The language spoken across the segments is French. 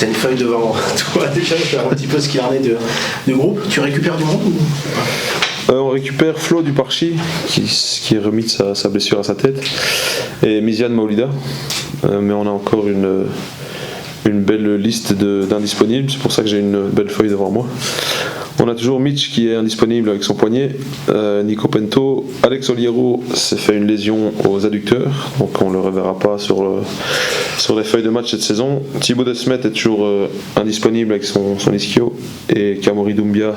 Tu as une feuille devant toi déjà, je vais voir un petit peu ce qu'il en est du groupe. Tu récupères du monde ou... On récupère Flo Duparchi qui est remis de sa blessure à sa tête et Miziane Maolida, mais on a encore une belle liste d'indisponibles, c'est pour ça que j'ai une belle feuille devant moi. On a toujours Mitch qui est indisponible avec son poignet, Nico Pento, Alex Oliero s'est fait une lésion aux adducteurs, donc on ne le reverra pas sur les feuilles de match cette saison. Thibaut Desmet est toujours indisponible avec son ischio, et Kamori Doumbia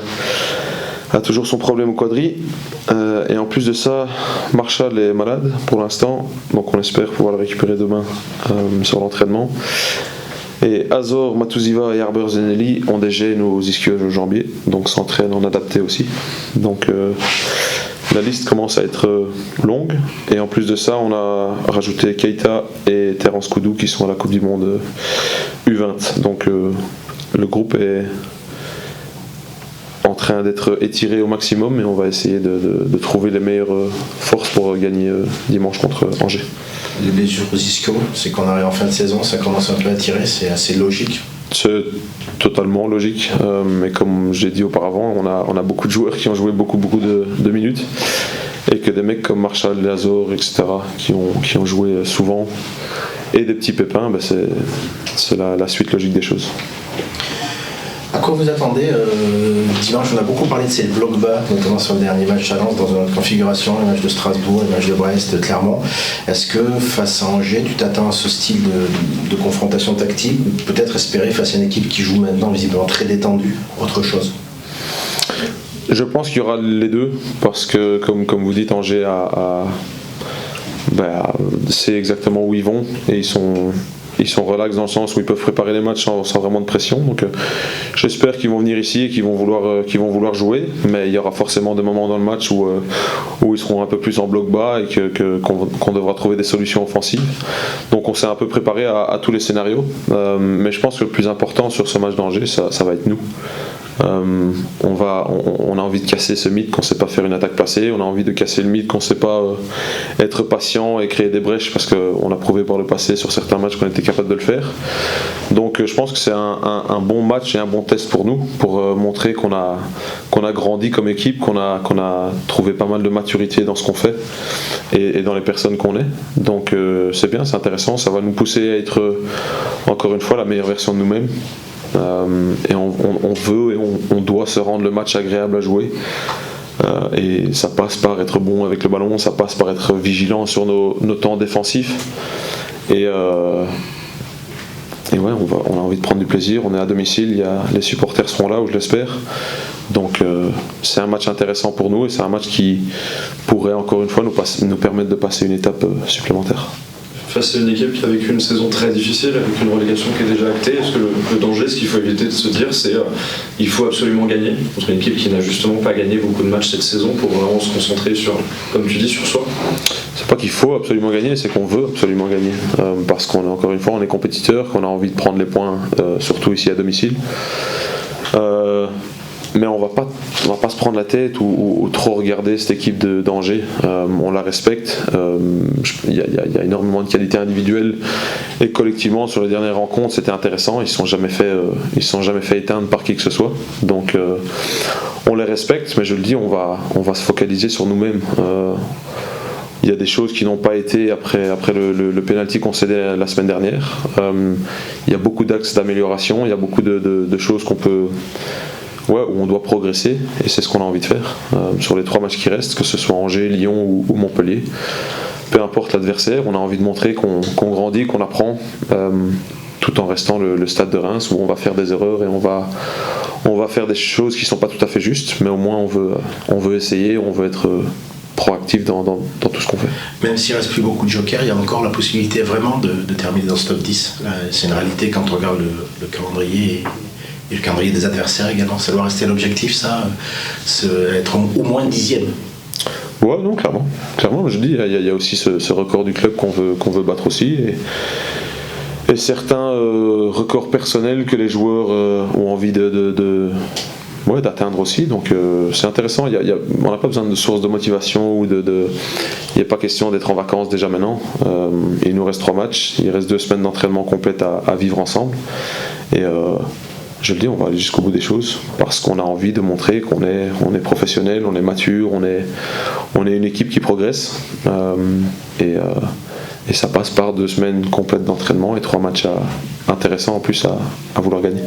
a toujours son problème au quadri, et en plus de ça Marshall est malade pour l'instant, donc on espère pouvoir le récupérer demain sur l'entraînement. Et Azor, Matuziva et Arber Zenelli ont des gènes aux ischios aux jambiers, donc s'entraînent en adapté aussi. Donc la liste commence à être longue, et en plus de ça on a rajouté Keita et Terence Koudou qui sont à la Coupe du Monde U20, donc le groupe est en train d'être étiré au maximum, et on va essayer de trouver les meilleures forces pour gagner dimanche contre Angers. Les blessures aux ischios, c'est qu'on arrive en fin de saison, ça commence un peu à tirer, c'est assez logique. C'est totalement logique, mais comme j'ai dit auparavant, on a beaucoup de joueurs qui ont joué beaucoup de minutes, et que des mecs comme Marshall, Azor, etc., qui ont joué souvent, et des petits pépins, c'est la suite logique des choses. À quoi vous attendez dimanche? On a beaucoup parlé de ces blocs bas, notamment sur le dernier match challenge dans une autre configuration, le match de Strasbourg, le match de Brest, de Clermont. Est-ce que face à Angers, tu t'attends à ce style de confrontation tactique, ou peut-être espérer face à une équipe qui joue maintenant visiblement très détendue, autre chose? Je pense qu'il y aura les deux, parce que comme vous dites, Angers c'est exactement où ils vont, et ils sont relax dans le sens où ils peuvent préparer les matchs sans vraiment de pression, donc j'espère qu'ils vont venir ici et qu'ils vont vouloir jouer, mais il y aura forcément des moments dans le match où ils seront un peu plus en bloc bas, et qu'on devra trouver des solutions offensives. Donc on s'est un peu préparé à tous les scénarios, mais je pense que le plus important sur ce match d'Angers, ça va être nous. On a envie de casser ce mythe qu'on ne sait pas faire une attaque passée, on a envie de casser le mythe qu'on ne sait pas être patient et créer des brèches, parce qu'on a prouvé par le passé sur certains matchs qu'on était capable de le faire. Donc je pense que c'est un bon match et un bon test pour nous, pour montrer qu'on a grandi comme équipe, qu'on a trouvé pas mal de maturité dans ce qu'on fait et dans les personnes qu'on est. Donc c'est bien, c'est intéressant, ça va nous pousser à être encore une fois la meilleure version de nous-mêmes. Et on veut et on doit se rendre le match agréable à jouer, et ça passe par être bon avec le ballon, ça passe par être vigilant sur nos temps défensifs, et ouais, on a envie de prendre du plaisir. On est à domicile, les supporters seront là, ou je l'espère, donc c'est un match intéressant pour nous, et c'est un match qui pourrait encore une fois nous permettre de passer une étape supplémentaire. Face à une équipe qui a vécu une saison très difficile, avec une relégation qui est déjà actée, est-ce que le danger, ce qu'il faut éviter de se dire, c'est il faut absolument gagner contre une équipe qui n'a justement pas gagné beaucoup de matchs cette saison, pour vraiment se concentrer sur, comme tu dis, sur soi? C'est pas qu'il faut absolument gagner, c'est qu'on veut absolument gagner, parce encore une fois, on est compétiteur, qu'on a envie de prendre les points, surtout ici à domicile. Mais on va pas se prendre la tête ou trop regarder cette équipe d'Angers. On la respecte. Il y a énormément de qualités individuelles, et collectivement sur les dernières rencontres c'était intéressant. Ils ne sont jamais fait éteindre par qui que ce soit. Donc on les respecte, mais je le dis, on va se focaliser sur nous-mêmes. Il y a des choses qui n'ont pas été après le pénalty concédé la semaine dernière. Il y a beaucoup d'axes d'amélioration. Il y a beaucoup de choses où on doit progresser, et c'est ce qu'on a envie de faire sur les 3 matchs qui restent, que ce soit Angers, Lyon ou Montpellier. Peu importe l'adversaire, on a envie de montrer qu'on grandit, qu'on apprend, tout en restant le stade de Reims, où on va faire des erreurs et on va faire des choses qui ne sont pas tout à fait justes, mais au moins on veut essayer, on veut être proactif dans tout ce qu'on fait. Même s'il ne reste plus beaucoup de jokers, il y a encore la possibilité vraiment de terminer dans ce top 10. C'est une réalité quand on regarde le calendrier et le calendrier des adversaires également. Ça doit rester l'objectif, ça, être au moins 10e. Ouais, non, clairement, je dis, il y a aussi ce record du club qu'on veut battre aussi, et certains records personnels que les joueurs ont envie d'atteindre aussi. Donc c'est intéressant. On n'a pas besoin de source de motivation, il n'y a pas question d'être en vacances déjà maintenant. Il nous reste 3 matchs, il reste 2 semaines d'entraînement complètes à vivre ensemble, Et je le dis, on va aller jusqu'au bout des choses parce qu'on a envie de montrer qu'on est professionnel, on est mature, on est une équipe qui progresse. Et ça passe par 2 semaines complètes d'entraînement et 3 matchs intéressants en plus à vouloir gagner.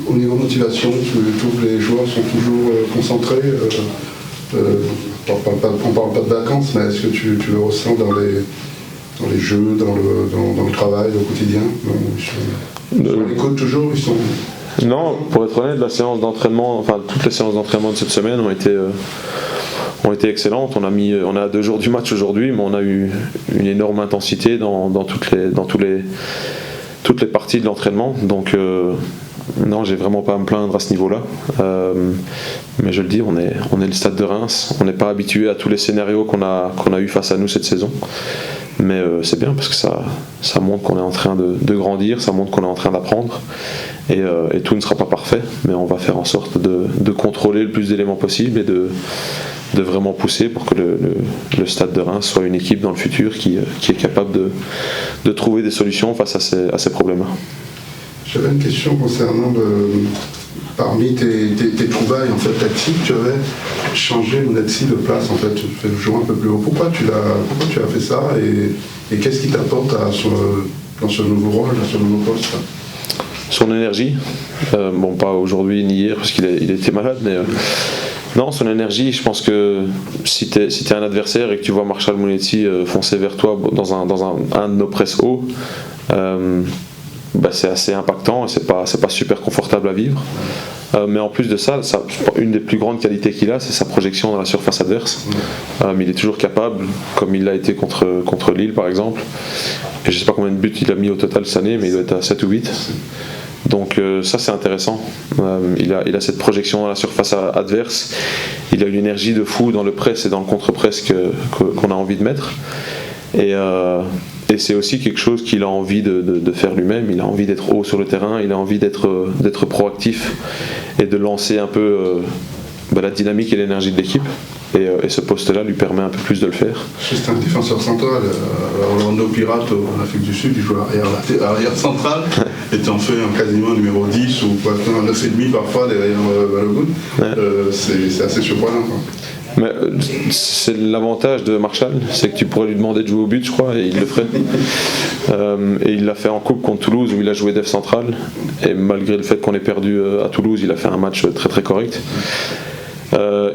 Au niveau motivation, tu trouves que les joueurs sont toujours concentrés on ne parle pas de vacances, mais est-ce que tu le ressens dans les jeux, dans le travail, au quotidien? Ils sont à l'écoute toujours, ils sont... Non, pour être honnête, toutes les séances d'entraînement de cette semaine ont été excellentes. On a 2 jours du match aujourd'hui, mais on a eu une énorme intensité dans toutes les parties de l'entraînement. Donc non, j'ai vraiment pas à me plaindre à ce niveau-là. Mais je le dis, on est le Stade de Reims. On n'est pas habitué à tous les scénarios qu'on a eu face à nous cette saison. Mais c'est bien parce que ça montre qu'on est en train de grandir, ça montre qu'on est en train d'apprendre. Et tout ne sera pas parfait, mais on va faire en sorte de contrôler le plus d'éléments possible et de vraiment pousser pour que le Stade de Reims soit une équipe dans le futur qui est capable de trouver des solutions face à ces problèmes-là. J'avais une question concernant parmi tes trouvailles en fait tactiques, tu avais changé Mounetsi de place en fait, tu fais jouer un peu plus haut. Pourquoi tu as fait ça et qu'est-ce qui t'apporte dans ce nouveau rôle, dans ce nouveau poste? Son énergie, pas aujourd'hui ni hier parce qu'il était malade, mais non, son énergie, je pense que si t'es un adversaire et que tu vois Marshall Mounetsi foncer vers toi dans un de nos presses hauts, c'est assez impactant et c'est pas super confortable à vivre. Mais en plus de ça, une des plus grandes qualités qu'il a, c'est sa projection dans la surface adverse. Il est toujours capable, comme il l'a été contre Lille par exemple. Et je sais pas combien de buts il a mis au total cette année, mais il doit être à 7 ou 8. Donc ça c'est intéressant. Il a cette projection dans la surface adverse. Il a une énergie de fou dans le press et dans le contre-press qu'on a envie de mettre. Et c'est aussi quelque chose qu'il a envie de faire lui-même. Il a envie d'être haut sur le terrain, il a envie d'être proactif et de lancer un peu la dynamique et l'énergie de l'équipe. Et ce poste-là lui permet un peu plus de le faire. C'est un défenseur central. Orlando Pirates en Afrique du Sud, il joue arrière central, et tu en fais quasiment numéro 10 ou un 9,5 parfois derrière Balogun. C'est assez surprenant. Mais c'est l'avantage de Marshall, c'est que tu pourrais lui demander de jouer au but, je crois, et il le ferait. Et il l'a fait en coupe contre Toulouse où il a joué def central. Et malgré le fait qu'on ait perdu à Toulouse, il a fait un match très très correct.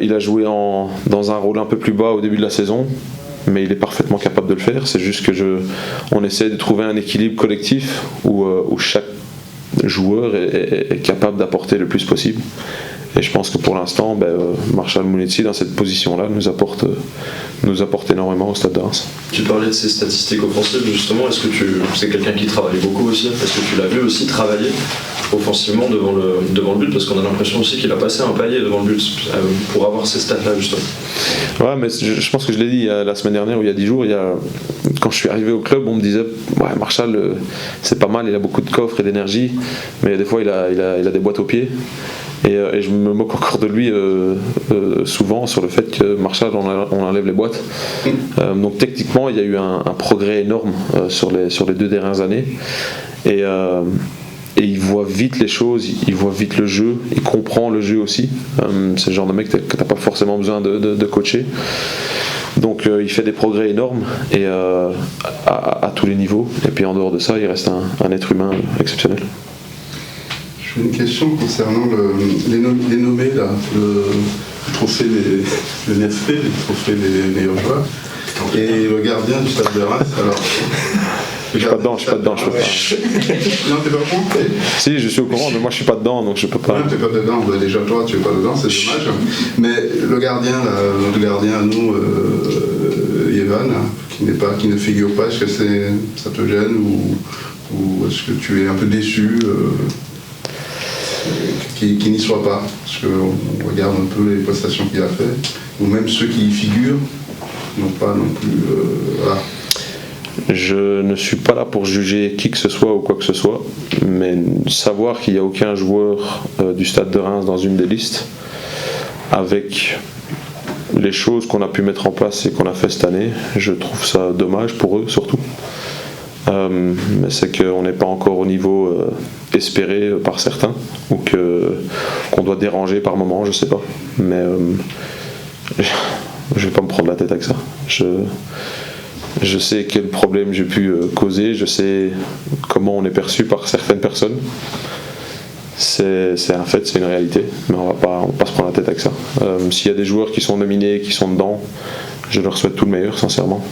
Il a joué dans un rôle un peu plus bas au début de la saison, mais il est parfaitement capable de le faire. C'est juste que on essaie de trouver un équilibre collectif où chaque joueur est capable d'apporter le plus possible. Et je pense que pour l'instant, Marshall Mounetsi dans cette position-là nous apporte énormément au Stade de Reims. Tu parlais de ses statistiques offensives justement, est-ce que c'est quelqu'un qui travaille beaucoup aussi? Est-ce que tu l'as vu aussi travailler offensivement devant le but? Parce qu'on a l'impression aussi qu'il a passé un palier devant le but pour avoir ces stats-là justement. Ouais, mais je pense que je l'ai dit la semaine dernière ou il y a 10 jours, quand je suis arrivé au club, on me disait Marshall c'est pas mal, il a beaucoup de coffres et d'énergie, mais des fois il a des boîtes aux pieds. Et je me moque encore de lui souvent sur le fait que Marshall on enlève les boîtes. Donc techniquement il y a eu un progrès énorme sur les 2 dernières années et il voit vite les choses, il voit vite le jeu, il comprend le jeu aussi. C'est le genre de mec que t'as pas forcément besoin de coacher. Donc il fait des progrès énormes et à tous les niveaux. Et puis en dehors de ça, il reste un être humain exceptionnel. J'ai une question concernant les nommés là, le trophée le NFP, le trophée des meilleurs joueurs, et le gardien du Stade de Reims. Alors, je suis pas dedans. Non, t'es pas au courant? Si, je suis au courant, mais moi je suis pas dedans, donc je peux pas. Non, t'es pas dedans. Déjà toi, tu es pas dedans, c'est dommage. Mais le gardien, notre gardien à nous, Evan, qui ne figure pas, est-ce que ça te gêne ou est-ce que tu es un peu déçu qu'il n'y soit pas? Parce qu'on regarde un peu les prestations qu'il a fait, ou même ceux qui y figurent n'ont pas non plus. Voilà. Je ne suis pas là pour juger qui que ce soit ou quoi que ce soit, mais savoir qu'il n'y a aucun joueur du Stade de Reims dans une des listes, avec les choses qu'on a pu mettre en place et qu'on a fait cette année, je trouve ça dommage pour eux surtout. Mais c'est qu'on n'est pas encore au niveau espéré par certains, ou qu'on doit déranger par moment, je sais pas. Mais je vais pas me prendre la tête avec ça. Je sais quel problème j'ai pu causer, je sais comment on est perçu par certaines personnes. C'est un fait, c'est une réalité, mais on va pas se prendre la tête avec ça. S'il y a des joueurs qui sont nominés, qui sont dedans, je leur souhaite tout le meilleur, sincèrement.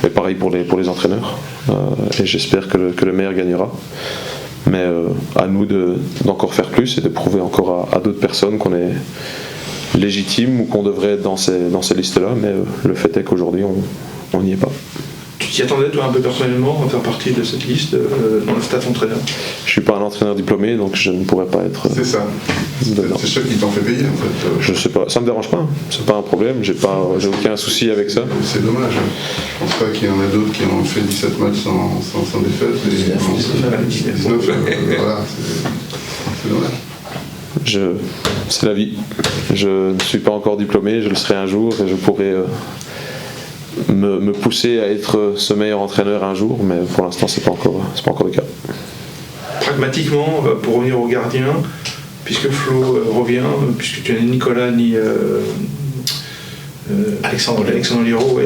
Mais pareil pour les entraîneurs. Et j'espère que le meilleur gagnera. Mais à nous d'encore faire plus et de prouver encore à d'autres personnes qu'on est légitime ou qu'on devrait être dans ces listes-là. Mais le fait est qu'aujourd'hui, on n'y est pas. Tu t'y attendais, toi, un peu personnellement, à faire partie de cette liste dans le staff entraîneur? Je suis pas un entraîneur diplômé, donc je ne pourrais pas être. C'est ça. C'est ça qui t'en fait payer, en fait. Je sais pas, ça me dérange pas. C'est pas un problème. J'ai aucun souci avec ça. C'est dommage. Je pense pas qu'il y en a d'autres qui ont fait 17 matchs sans défaite. 19, voilà, c'est dommage. C'est la vie. Je ne suis pas encore diplômé, je le serai un jour et je pourrai me pousser à être ce meilleur entraîneur un jour, mais pour l'instant c'est pas encore le cas. Pragmatiquement, pour revenir au gardien, puisque Flo revient, puisque tu n'as ni Nicolas ni Alexandre Liro,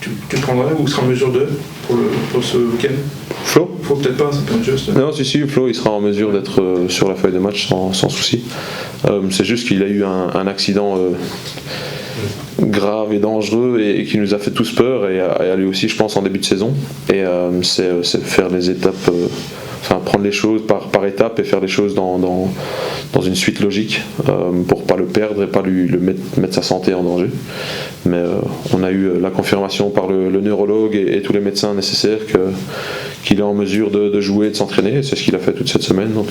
tu le prendrais ou seras en mesure de pour ce week-end? Flo peut-être pas, c'est pas juste. Non, si, Flo il sera en mesure d'être sur la feuille de match sans souci. C'est juste qu'il a eu un accident grave et dangereux et qui nous a fait tous peur et à lui aussi je pense en début de saison. Et c'est faire les étapes, prendre les choses par étapes et faire les choses dans une suite logique pour pas le perdre et pas lui mettre sa santé en danger. Mais on a eu la confirmation par le neurologue et tous les médecins nécessaires qu'il est en mesure de jouer et de s'entraîner, et c'est ce qu'il a fait toute cette semaine, donc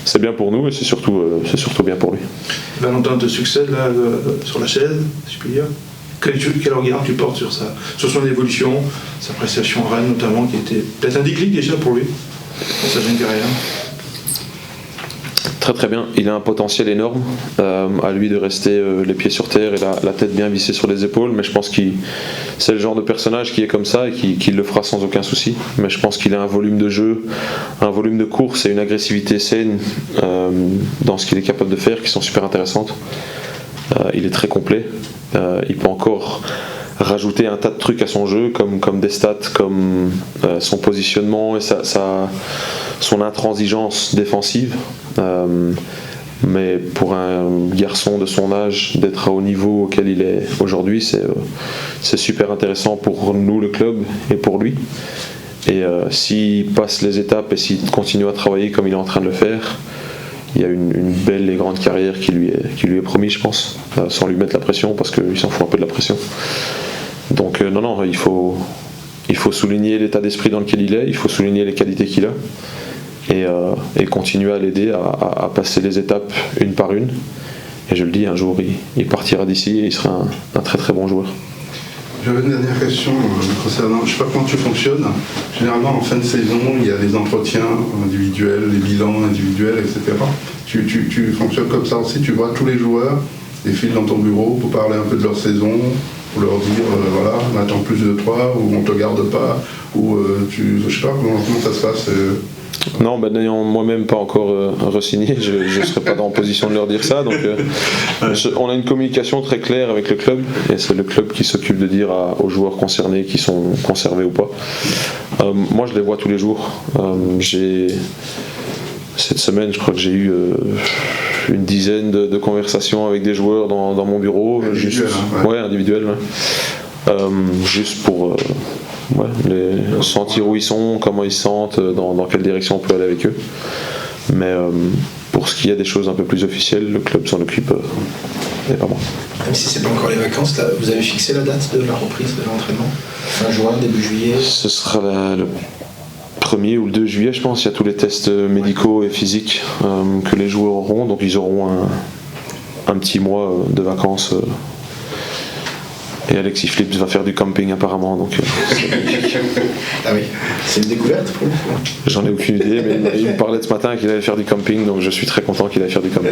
c'est bien pour nous et c'est surtout bien pour lui. Valentin te succède là sur la chaise, si je puis dire. Quel regard tu portes sur son évolution, sa prestation à Rennes notamment, qui était peut-être un déclic déjà pour lui, dans sa jeune carrière? Très très bien, il a un potentiel énorme, à lui de rester les pieds sur terre et la tête bien vissée sur les épaules, mais je pense que c'est le genre de personnage qui est comme ça et qui le fera sans aucun souci. Mais je pense qu'il a un volume de jeu, un volume de course et une agressivité saine dans ce qu'il est capable de faire qui sont super intéressantes. Il est très complet, il peut encore rajouter un tas de trucs à son jeu comme des stats, comme son positionnement et son intransigeance défensive. Mais pour un garçon de son âge d'être à haut niveau auquel il est aujourd'hui, c'est super intéressant pour nous, le club, et pour lui. Et s'il passe les étapes et s'il continue à travailler comme il est en train de le faire, il y a une belle et grande carrière qui lui est promise, je pense, sans lui mettre la pression, parce qu'il s'en fout un peu de la pression. Donc non, il faut souligner l'état d'esprit dans lequel il est, il faut souligner les qualités qu'il a, et continuer à l'aider à passer les étapes une par une. Et je le dis, un jour il partira d'ici et il sera un très très bon joueur. J'avais une dernière question concernant, je ne sais pas comment tu fonctionnes. Généralement en fin de saison, il y a des entretiens individuels, des bilans individuels, etc. Tu fonctionnes comme ça aussi, tu vois tous les joueurs, les filent dans ton bureau pour parler un peu de leur saison, pour leur dire voilà, on attend plus de toi, ou on te garde pas, ou je sais pas comment ça se passe. Non, n'ayant moi-même pas encore re-signé, je ne serai pas en position de leur dire ça. Donc, on a une communication très claire avec le club, et c'est le club qui s'occupe de dire aux joueurs concernés qui sont conservés ou pas. Moi, je les vois tous les jours. Cette semaine, je crois que j'ai eu une dizaine de conversations avec des joueurs dans mon bureau, individuel, juste pour les sentir où ils sont, comment ils se sentent, dans quelle direction on peut aller avec eux. Mais pour ce qui est des choses un peu plus officielles, le club s'en occupe et pas moi. Même si c'est pas encore les vacances, là, vous avez fixé la date de la reprise de l'entraînement? Fin juin, début juillet? Ce sera le 1er ou le 2 juillet, je pense. Il y a tous les tests médicaux et physiques que les joueurs auront, donc ils auront un petit mois de vacances Et Alexis Flips va faire du camping apparemment, donc Ah oui, c'est une découverte pour vous. j'en ai aucune idée, mais il me parlait ce matin qu'il allait faire du camping, donc je suis très content qu'il aille faire du camping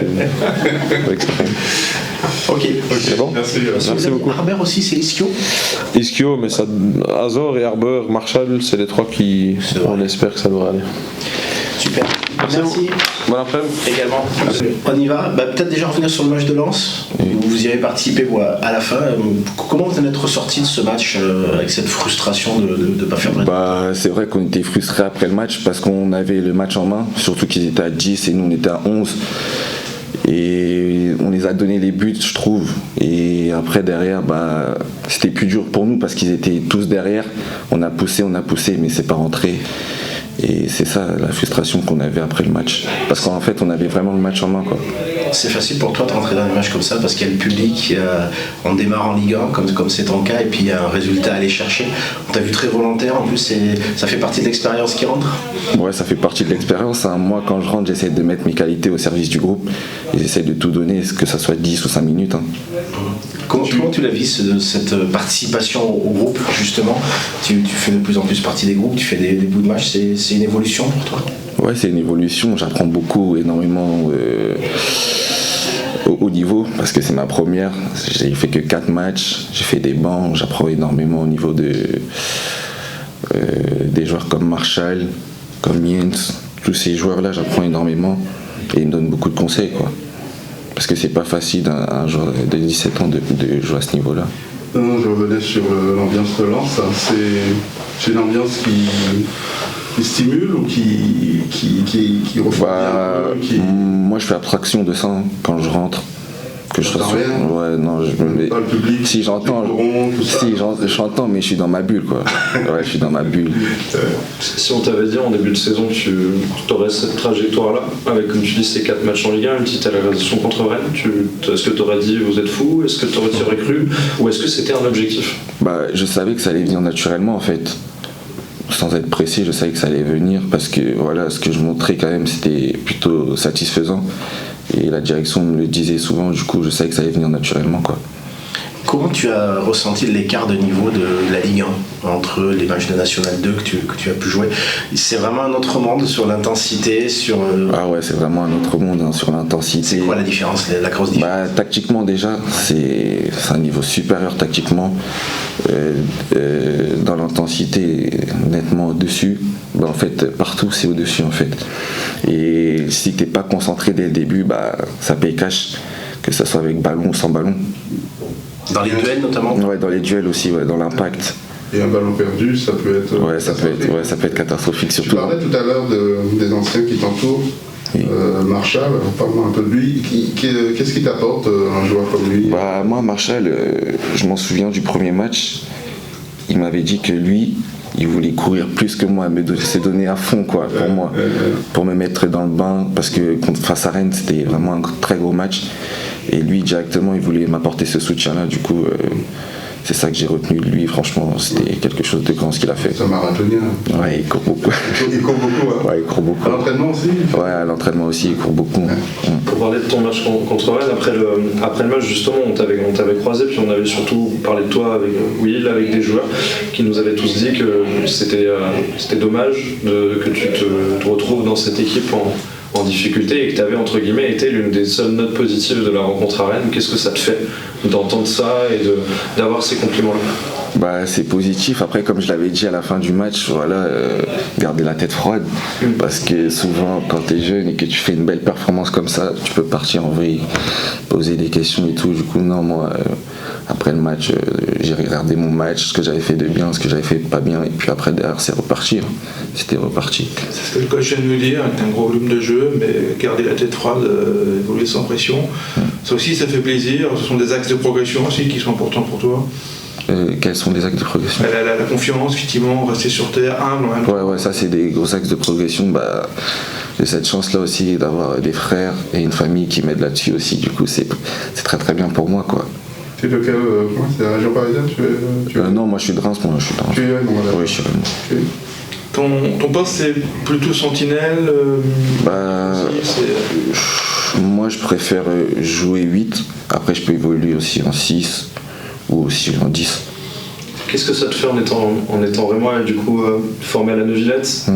avec sa famille. Ok. C'est bon. Merci. beaucoup. Harbert aussi, c'est Ischio. Ischio, mais ça, Azor et Harbour, Marshall, c'est les trois qui, on espère que ça devrait aller. Super. Merci. Bon après-midi. Également. On y va. Peut-être déjà revenir sur le match de Lens. Vous y avez participé à la fin. Comment vous en êtes ressorti de ce match avec cette frustration de ne pas faire de C'est vrai qu'on était frustrés après le match parce qu'on avait le match en main, surtout qu'ils étaient à 10 et nous on était à 11. Et on les a donné les buts, je trouve. Et après, derrière, c'était plus dur pour nous parce qu'ils étaient tous derrière. On a poussé, mais c'est pas rentré. Et c'est ça la frustration qu'on avait après le match. Parce qu'en fait, on avait vraiment le match en main, quoi. C'est facile pour toi de rentrer dans des matchs comme ça parce qu'il y a le public, on démarre en Ligue 1 comme c'est ton cas, et puis il y a un résultat à aller chercher. On t'a vu très volontaire, en plus ça fait partie de l'expérience qui rentre. Ouais, ça fait partie de l'expérience. Moi, quand je rentre, j'essaie de mettre mes qualités au service du groupe et j'essaie de tout donner, que ça soit 10 ou 5 minutes. Comment tu la vis, cette participation au groupe, justement? Tu fais de plus en plus partie des groupes, tu fais des bouts de match, c'est une évolution pour toi? Ouais, c'est une évolution. J'apprends énormément au haut niveau parce que c'est ma première. J'ai fait que 4 matchs, j'ai fait des bancs, j'apprends énormément au niveau des joueurs comme Marshall, comme Jens. Tous ces joueurs-là, j'apprends énormément et ils me donnent beaucoup de conseils, quoi. Parce que c'est pas facile un joueur de 17 ans de jouer à ce niveau-là. Non, je revenais sur l'ambiance de Lens. C'est une ambiance qui stimule ou qui refroidit un peu, Moi, je fais abstraction de ça quand je rentre. Que je sois ouais, non, je me mets. Pas le public, si j'entends, j'entends, mais je suis dans ma bulle, quoi. Ouais, je suis dans ma bulle. Si on t'avait dit en début de saison que tu aurais cette trajectoire-là, avec, comme tu dis, ces 4 matchs en Ligue 1, une petite réalisation contre Rennes, est-ce que tu aurais dit vous êtes fou? Est-ce que tu aurais cru? Ou est-ce que c'était un objectif? Je savais que ça allait venir naturellement, en fait. Sans être précis, je savais que ça allait venir parce que voilà, ce que je montrais quand même, c'était plutôt satisfaisant. Et la direction me le disait souvent, du coup, je savais que ça allait venir naturellement, quoi. Comment tu as ressenti l'écart de niveau de la Ligue 1 entre les matchs de National 2 que tu as pu jouer? C'est vraiment un autre monde sur l'intensité, sur... Ah ouais, c'est vraiment un autre monde sur l'intensité. C'est quoi la différence, la grosse différence? Tactiquement déjà, c'est un niveau supérieur tactiquement. Dans l'intensité, nettement au-dessus. En fait, partout c'est au-dessus en fait. Et si t'es pas concentré dès le début, ça paye cash, que ce soit avec ballon ou sans ballon. Dans les duels notamment? Ouais, dans les duels aussi, ouais, dans l'impact. Et un ballon perdu, ça peut être... ça peut être catastrophique. Tu Surtout. parlais tout à l'heure des anciens qui t'entourent. Oui. Marshall, parle-moi un peu de lui. Qu'est-ce qui t'apporte un joueur comme lui? Moi, Marshall, je m'en souviens du premier match. Il m'avait dit que lui, il voulait courir plus que moi, se donner à fond, quoi, pour moi, pour me mettre dans le bain, parce que face à Rennes, c'était vraiment un très gros match. Et lui, directement, il voulait m'apporter ce soutien-là. Du coup, c'est ça que j'ai retenu de lui. Franchement, c'était quelque chose de grand ce qu'il a fait. C'est un marathonien. Ouais, il court beaucoup. Il court beaucoup, hein. Ouais, il court beaucoup. À l'entraînement aussi? Ouais, à l'entraînement aussi, il court beaucoup. Ouais. Pour parler de ton match contre Rennes, après le match, justement, on t'avait croisé, puis on avait surtout parlé de toi avec Will, avec des joueurs qui nous avaient tous dit que c'était dommage que tu te retrouves dans cette équipe en difficulté et que tu avais entre guillemets été l'une des seules notes positives de la rencontre à Rennes. Qu'est-ce que ça te fait d'entendre ça et d'avoir ces compliments-là? C'est positif. Après, comme je l'avais dit à la fin du match, voilà, garder la tête froide, parce que souvent quand tu es jeune et que tu fais une belle performance comme ça, tu peux partir en vrille, poser des questions et tout. Du coup, non, moi, après le match, j'ai regardé mon match, ce que j'avais fait de bien, ce que j'avais fait de pas bien, et puis après derrière c'est reparti. C'était reparti. C'est ce que le coach vient de nous dire, avec un gros volume de jeu, mais garder la tête froide, évoluer sans pression. Ça aussi, ça fait plaisir. Ce sont des axes de progression aussi qui sont importants pour toi. Quels sont les axes de progression? La confiance, effectivement, rester sur terre, humble. Ouais, ça c'est des gros axes de progression. J'ai cette chance-là aussi d'avoir des frères et une famille qui m'aident là-dessus aussi. Du coup, c'est très très bien pour moi, quoi. Tu es de quel point? C'est la région parisienne? Non, moi je suis de Reims. Tu es Rennes? Oui, je suis Rennes. Ton poste c'est plutôt sentinelle? Moi je préfère jouer 8. Après je peux évoluer aussi en 6 ou aussi en 10. Qu'est-ce que ça te fait en étant rémois et du coup formé à la Neuvillette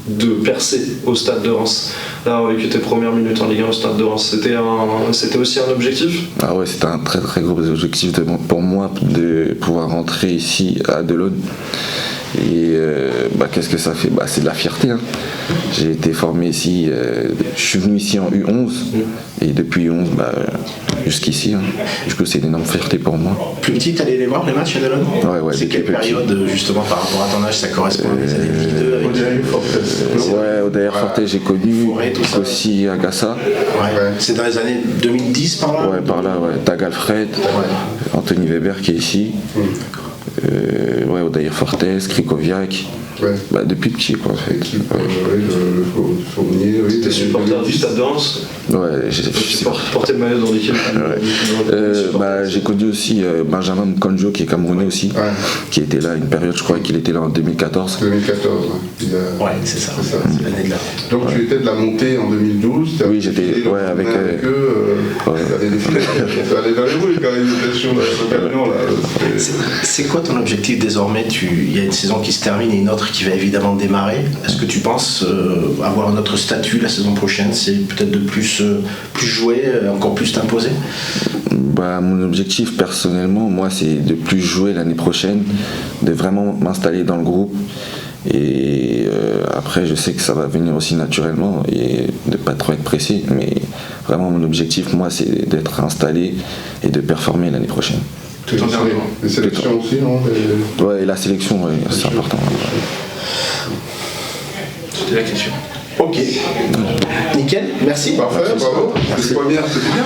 de percer au Stade de Reims? Là, on a vécu tes premières minutes en Ligue 1 au Stade de Reims. C'était aussi un objectif? Ah ouais, c'était un très très gros objectif pour moi de pouvoir rentrer ici à Delaune. Et qu'est-ce que ça fait? C'est de la fierté. Hein. J'ai été formé ici, je suis venu ici en U11 et depuis U11 jusqu'ici. Hein. Du coup, c'est une énorme fierté pour moi. Plus petit, t'allais les voir les matchs à Delaune? Ouais, c'est quelle période justement par rapport à ton âge ça correspond à des années de Ligue 2 avec ODR Fortes, j'ai connu aussi Agassa. C'est dans les années 2010 par là? Ouais, par là, ouais. Tag Alfred, Anthony Weber qui est ici. Odair Fortes, Krikoviak. Depuis petit quoi en fait. Le Fournier, T'es supporter du Stade de Reims? Ouais, j'ai porté le maillot dans l'équipe. J'ai connu aussi Benjamin Mkonjo qui est camerounais aussi, qui était là une période, je crois qu'il était là en 2014. 2014, ouais, c'est ça. L'année de là. Donc tu étais de la montée en 2012. Oui, j'étais avec eux. Tu allais dans les rues quand même, localement là. C'est quoi ton objectif désormais? Il y a une saison qui se termine et une autre qui va évidemment démarrer. Est-ce que tu penses avoir un autre statut la saison prochaine? C'est peut-être de plus jouer, encore plus t'imposer? Mon objectif personnellement, moi, c'est de plus jouer l'année prochaine, de vraiment m'installer dans le groupe. Et après, je sais que ça va venir aussi naturellement et de pas trop être pressé. Mais vraiment, mon objectif, moi, c'est d'être installé et de performer l'année prochaine. Les sélections aussi, non? Ouais, et la sélection, c'est important. C'était la question. Ok. Nickel, merci. Parfait, bravo. Les premières, c'était bien.